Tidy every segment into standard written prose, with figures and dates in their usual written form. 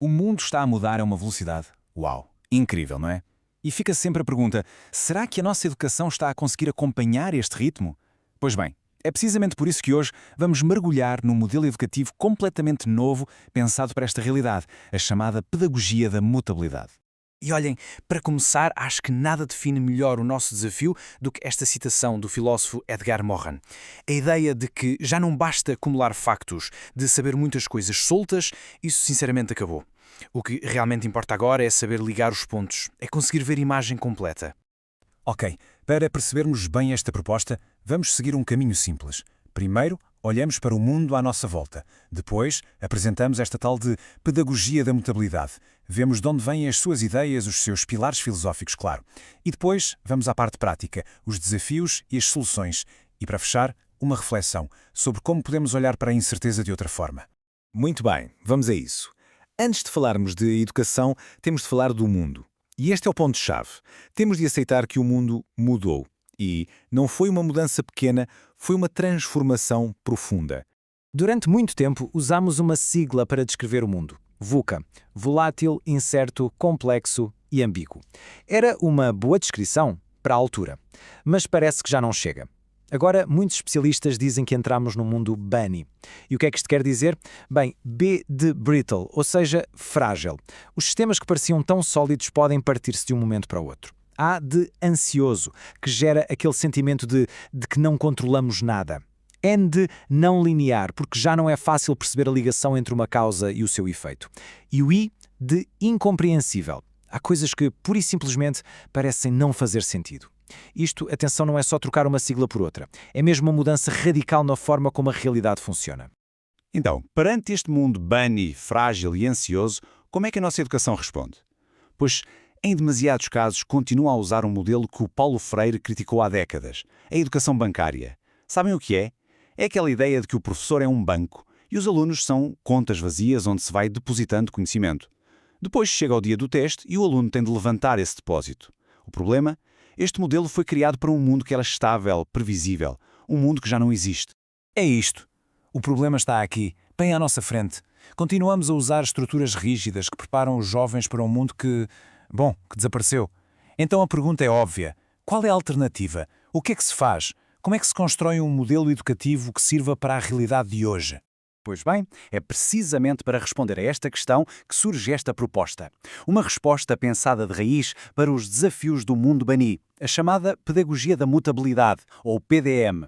O mundo está a mudar a uma velocidade. Uau! Incrível, não é? E fica sempre a pergunta: será que a nossa educação está a conseguir acompanhar este ritmo? Pois bem, é precisamente por isso que hoje vamos mergulhar num modelo educativo completamente novo pensado para esta realidade, a chamada pedagogia da mutabilidade. E olhem, para começar, acho que nada define melhor o nosso desafio do que esta citação do filósofo Edgar Morin. A ideia de que já não basta acumular factos, de saber muitas coisas soltas, isso sinceramente acabou. O que realmente importa agora é saber ligar os pontos, é conseguir ver a imagem completa. Ok, para percebermos bem esta proposta, vamos seguir um caminho simples. Primeiro, olhamos para o mundo à nossa volta. Depois, apresentamos esta tal de pedagogia da mutabilidade. Vemos de onde vêm as suas ideias, os seus pilares filosóficos, claro. E depois, vamos à parte prática, os desafios e as soluções. E para fechar, uma reflexão sobre como podemos olhar para a incerteza de outra forma. Muito bem, vamos a isso. Antes de falarmos de educação, temos de falar do mundo. E este é o ponto-chave. Temos de aceitar que o mundo mudou. E não foi uma mudança pequena, foi uma transformação profunda. Durante muito tempo, usámos uma sigla para descrever o mundo. VUCA. Volátil, incerto, complexo e ambíguo. Era uma boa descrição para a altura, mas parece que já não chega. Agora, muitos especialistas dizem que entramos no mundo bunny. E o que é que isto quer dizer? Bem, B de brittle, ou seja, frágil. Os sistemas que pareciam tão sólidos podem partir-se de um momento para o outro. A de ansioso, que gera aquele sentimento de que não controlamos nada. N de não linear, porque já não é fácil perceber a ligação entre uma causa e o seu efeito. E o I de incompreensível. Há coisas que, pura e simplesmente, parecem não fazer sentido. Isto, atenção, não é só trocar uma sigla por outra. É mesmo uma mudança radical na forma como a realidade funciona. Então, perante este mundo bunny, frágil e ansioso, como é que a nossa educação responde? Pois, em demasiados casos, continua a usar um modelo que o Paulo Freire criticou há décadas, a educação bancária. Sabem o que é? É aquela ideia de que o professor é um banco e os alunos são contas vazias onde se vai depositando conhecimento. Depois chega o dia do teste e o aluno tem de levantar esse depósito. O problema? Este modelo foi criado para um mundo que era estável, previsível, um mundo que já não existe. É isto. O problema está aqui, bem à nossa frente. Continuamos a usar estruturas rígidas que preparam os jovens para um mundo que desapareceu. Então a pergunta é óbvia. Qual é a alternativa? O que é que se faz? Como é que se constrói um modelo educativo que sirva para a realidade de hoje? Pois bem, é precisamente para responder a esta questão que surge esta proposta. Uma resposta pensada de raiz para os desafios do mundo bunny, a chamada Pedagogia da Mutabilidade, ou PDM.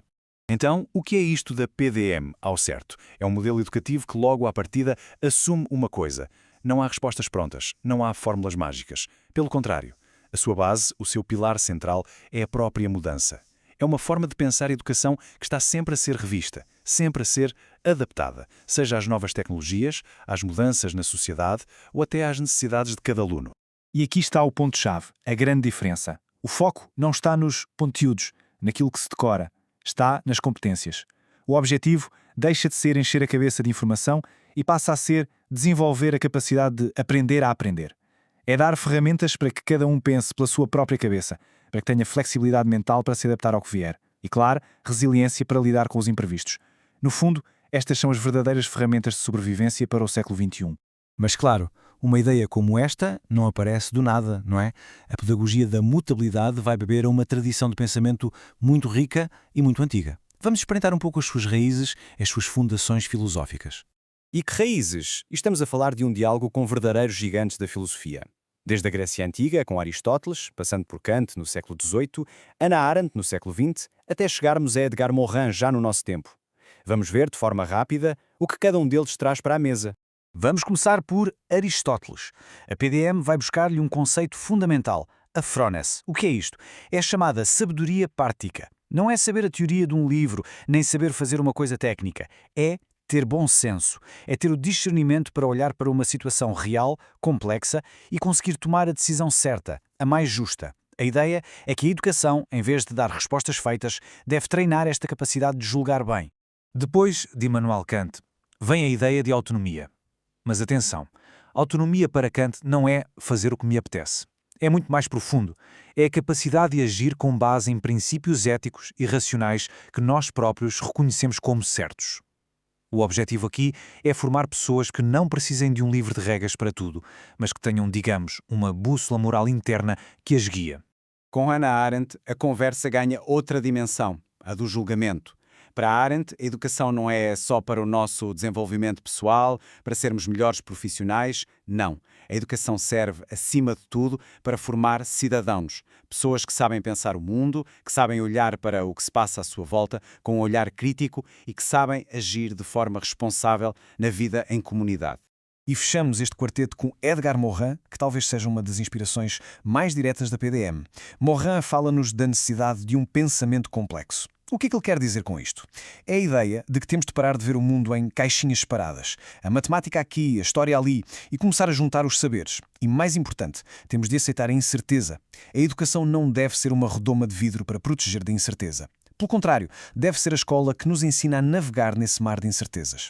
Então, o que é isto da PDM, ao certo? É um modelo educativo que logo à partida assume uma coisa. Não há respostas prontas, não há fórmulas mágicas. Pelo contrário, a sua base, o seu pilar central, é a própria mudança. É uma forma de pensar a educação que está sempre a ser revista, sempre a ser adaptada, seja às novas tecnologias, às mudanças na sociedade ou até às necessidades de cada aluno. E aqui está o ponto-chave, a grande diferença. O foco não está nos conteúdos, naquilo que se decora, está nas competências. O objetivo deixa de ser encher a cabeça de informação e passa a ser desenvolver a capacidade de aprender a aprender. É dar ferramentas para que cada um pense pela sua própria cabeça, para que tenha flexibilidade mental para se adaptar ao que vier. E, claro, resiliência para lidar com os imprevistos. No fundo, estas são as verdadeiras ferramentas de sobrevivência para o século XXI. Mas claro, uma ideia como esta não aparece do nada, não é? A pedagogia da mutabilidade vai beber a uma tradição de pensamento muito rica e muito antiga. Vamos espreitar um pouco as suas raízes, as suas fundações filosóficas. E que raízes? Estamos a falar de um diálogo com verdadeiros gigantes da filosofia. Desde a Grécia Antiga, com Aristóteles, passando por Kant no século XVIII, Hannah Arendt no século XX, até chegarmos a Edgar Morin já no nosso tempo. Vamos ver, de forma rápida, o que cada um deles traz para a mesa. Vamos começar por Aristóteles. A PDM vai buscar-lhe um conceito fundamental, a phrones. O que é isto? É a chamada sabedoria prática. Não é saber a teoria de um livro, nem saber fazer uma coisa técnica. É ter bom senso. É ter o discernimento para olhar para uma situação real, complexa e conseguir tomar a decisão certa, a mais justa. A ideia é que a educação, em vez de dar respostas feitas, deve treinar esta capacidade de julgar bem. Depois de Immanuel Kant, vem a ideia de autonomia. Mas atenção, autonomia para Kant não é fazer o que me apetece. É muito mais profundo. É a capacidade de agir com base em princípios éticos e racionais que nós próprios reconhecemos como certos. O objetivo aqui é formar pessoas que não precisem de um livro de regras para tudo, mas que tenham, digamos, uma bússola moral interna que as guia. Com Hannah Arendt, a conversa ganha outra dimensão, a do julgamento. Para Arendt, a educação não é só para o nosso desenvolvimento pessoal, para sermos melhores profissionais. Não. A educação serve, acima de tudo, para formar cidadãos. Pessoas que sabem pensar o mundo, que sabem olhar para o que se passa à sua volta com um olhar crítico e que sabem agir de forma responsável na vida em comunidade. E fechamos este quarteto com Edgar Morin, que talvez seja uma das inspirações mais diretas da PDM. Morin fala-nos da necessidade de um pensamento complexo. O que é que ele quer dizer com isto? É a ideia de que temos de parar de ver o mundo em caixinhas separadas. A matemática aqui, a história ali, e começar a juntar os saberes. E mais importante, temos de aceitar a incerteza. A educação não deve ser uma redoma de vidro para proteger da incerteza. Pelo contrário, deve ser a escola que nos ensina a navegar nesse mar de incertezas.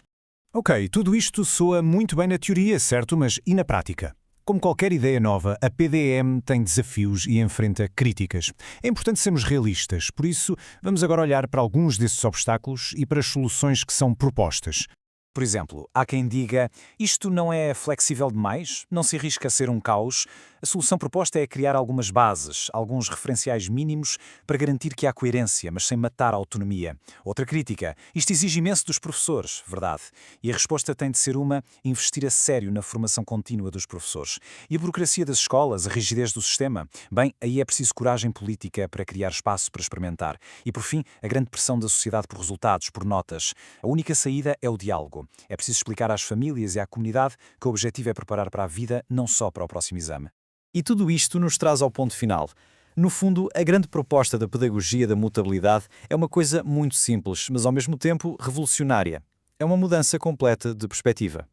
Ok, tudo isto soa muito bem na teoria, certo? Mas e na prática? Como qualquer ideia nova, a PDM tem desafios e enfrenta críticas. É importante sermos realistas, por isso vamos agora olhar para alguns desses obstáculos e para as soluções que são propostas. Por exemplo, há quem diga, isto não é flexível demais, não se arrisca a ser um caos. A solução proposta é criar algumas bases, alguns referenciais mínimos para garantir que há coerência, mas sem matar a autonomia. Outra crítica, isto exige imenso dos professores, verdade. E a resposta tem de ser investir a sério na formação contínua dos professores. E a burocracia das escolas, a rigidez do sistema? Bem, aí é preciso coragem política para criar espaço para experimentar. E por fim, a grande pressão da sociedade por resultados, por notas. A única saída é o diálogo. É preciso explicar às famílias e à comunidade que o objetivo é preparar para a vida, não só para o próximo exame. E tudo isto nos traz ao ponto final. No fundo, a grande proposta da pedagogia da mutabilidade é uma coisa muito simples, mas ao mesmo tempo revolucionária. É uma mudança completa de perspectiva.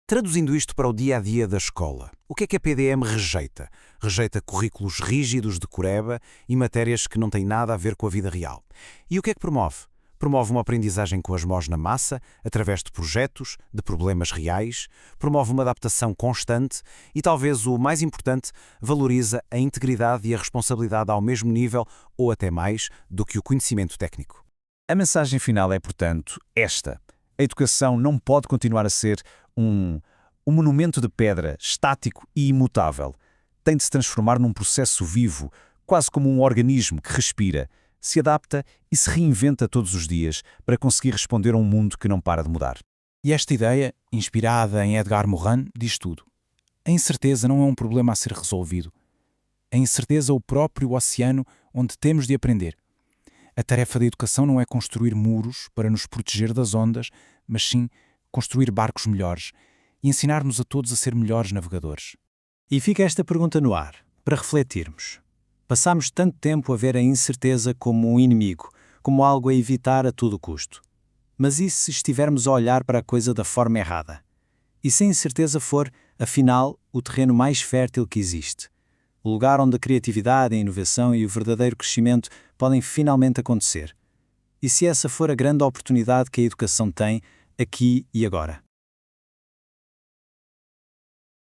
Traduzindo isto para o dia-a-dia da escola, o que é que a PDM rejeita? Rejeita currículos rígidos de coreba e matérias que não têm nada a ver com a vida real. E o que é que promove? Promove uma aprendizagem com as mãos na massa, através de projetos, de problemas reais, promove uma adaptação constante e, talvez o mais importante, valoriza a integridade e a responsabilidade ao mesmo nível, ou até mais, do que o conhecimento técnico. A mensagem final é, portanto, esta. A educação não pode continuar a ser um monumento de pedra, estático e imutável. Tem de se transformar num processo vivo, quase como um organismo que respira, se adapta e se reinventa todos os dias para conseguir responder a um mundo que não para de mudar. E esta ideia, inspirada em Edgar Morin, diz tudo. A incerteza não é um problema a ser resolvido. A incerteza é o próprio oceano onde temos de aprender. A tarefa da educação não é construir muros para nos proteger das ondas, mas sim construir barcos melhores e ensinar-nos a todos a ser melhores navegadores. E fica esta pergunta no ar, para refletirmos. Passamos tanto tempo a ver a incerteza como um inimigo, como algo a evitar a todo custo. Mas e se estivermos a olhar para a coisa da forma errada? E se a incerteza for, afinal, o terreno mais fértil que existe? O lugar onde a criatividade, a inovação e o verdadeiro crescimento podem finalmente acontecer? E se essa for a grande oportunidade que a educação tem, aqui e agora?